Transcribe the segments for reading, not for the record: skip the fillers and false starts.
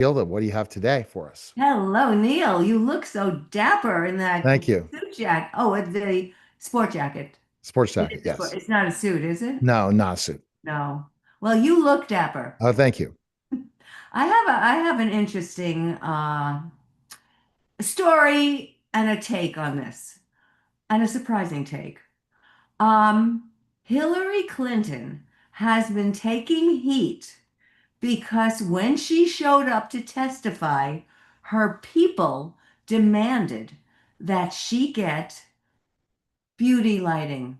Gilda, what do you have today for us? Hello, Neil. You look so dapper in that Thank you. suit jacket. Oh, it's the sport jacket. Sports It jacket, is a sport. yes. It's not a suit, is it? No, not a suit. No. Well, you look dapper. Oh, thank you. I have an interesting story and a take on this, and a surprising take. Um, Hillary Clinton has been taking heat because when she showed up to testify, her people demanded that she get beauty lighting,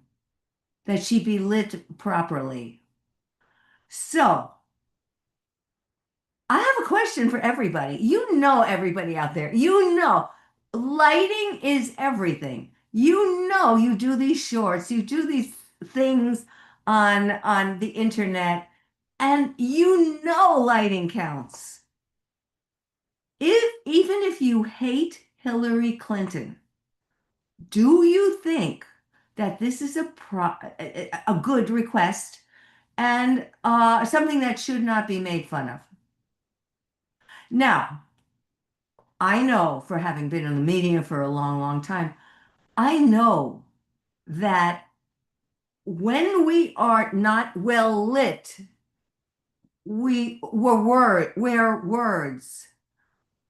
that she be lit properly. So, I have a question for everybody. You know, everybody out there, you know, lighting is everything. You know, you do these shorts, you do these things on the internet, and you know lighting counts. Even if you hate Hillary Clinton, do you think that this is a good request and something that should not be made fun of? Now, I know for having been in the media for a long, long time, I know that when we are not well lit, where words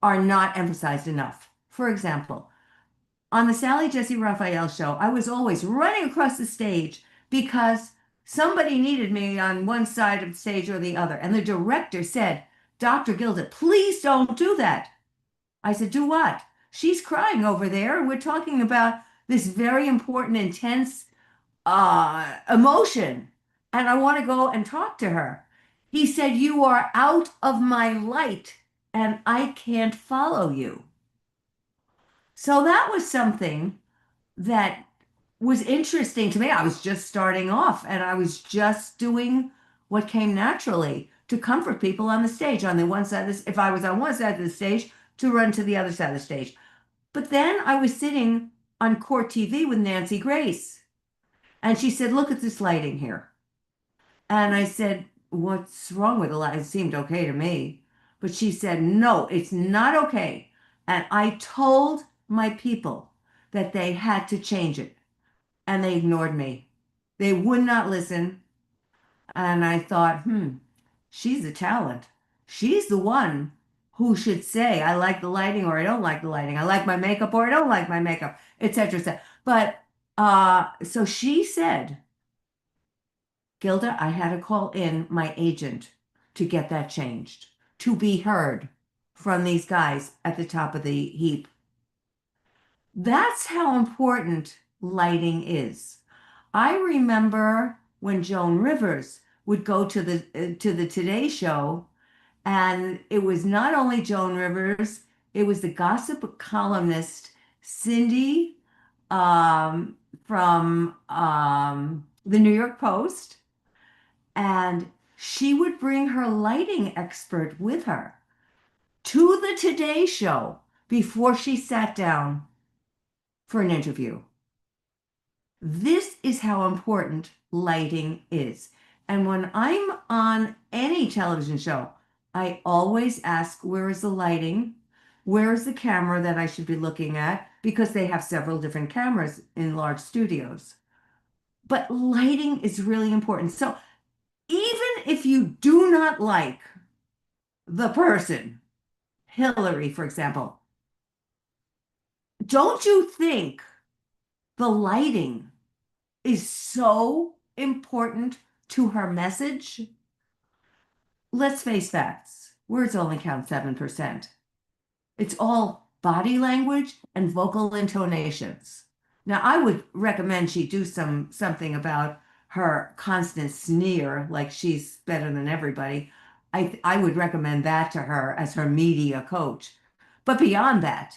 are not emphasized enough. For example, on the Sally Jesse Raphael show, I was always running across the stage because somebody needed me on one side of the stage or the other. And the director said, Dr. Gilda, please don't do that. I said, do what? She's crying over there. We're talking about this very important, intense emotion. And I want to go and talk to her. He said, you are out of my light and I can't follow you. So that was something that was interesting to me. I was just starting off and I was just doing what came naturally to comfort people on the stage on the one side of this, if I was on one side of the stage, to run to the other side of the stage. But then I was sitting on court TV with Nancy Grace and she said, look at this lighting here. And I said, what's wrong with the light? It seemed okay to me. But she said, no, it's not okay. And I told my people that they had to change it and they ignored me. They would not listen. And I thought, she's a talent. She's the one who should say, I like the lighting or I don't like the lighting. I like my makeup or I don't like my makeup, etc., etc. But so she said, Gilda, I had to call in my agent to get that changed, to be heard from these guys at the top of the heap. That's how important lighting is. I remember when Joan Rivers would go to the Today Show, and it was not only Joan Rivers, it was the gossip columnist Cindy from the New York Post, and she would bring her lighting expert with her to the Today Show before she sat down for an interview. This is how important lighting is. And when I'm on any television show, I always ask, where is the lighting? Where is the camera that I should be looking at? Because they have several different cameras in large studios. But lighting is really important. So even if you do not like the person, Hillary, for example, don't you think the lighting is so important to her message? Let's face facts. Words only count 7%. It's all body language and vocal intonations. Now, I would recommend she do something about her constant sneer, like she's better than everybody. I would recommend that to her as her media coach. But beyond that,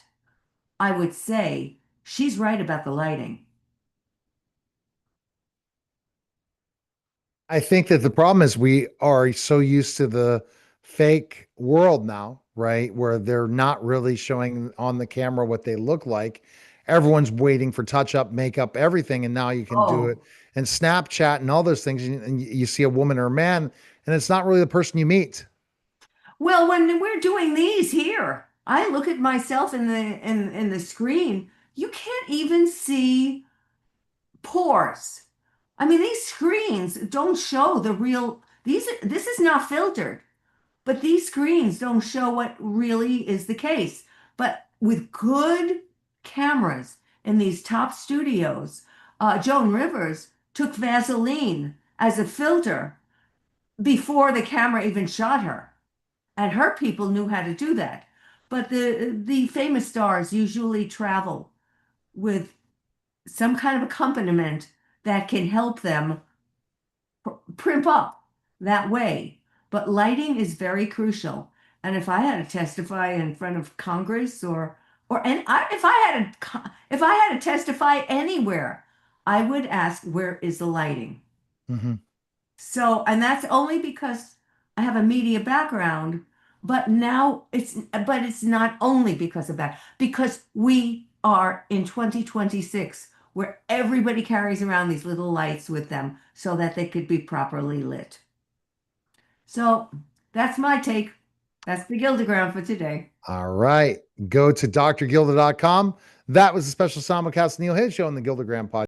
I would say she's right about the lighting. I think that the problem is we are so used to the fake world now, right? Where they're not really showing on the camera what they look like. Everyone's waiting for touch up, makeup, everything. And now you can do it Oh, and Snapchat and all those things. And you see a woman or a man, and it's not really the person you meet. Well, when we're doing these here, I look at myself in the screen. You can't even see pores. I mean, these screens don't show the real, this is not filtered, but these screens don't show what really is the case. But with good cameras in these top studios, Joan Rivers took Vaseline as a filter before the camera even shot her. And her people knew how to do that. But the famous stars usually travel with some kind of accompaniment that can help them primp up that way. But lighting is very crucial. And if I had to testify in front of Congress if I had to testify anywhere, I would ask, where is the lighting? Hmm. So, and that's only because I have a media background, but it's not only because of that, because we are in 2026 where everybody carries around these little lights with them so that they could be properly lit. So that's my take. That's the Gildagram for today. All right. Go to drgilda.com. That was a special simulcast Neil Hayes show on the Gilda Graham podcast.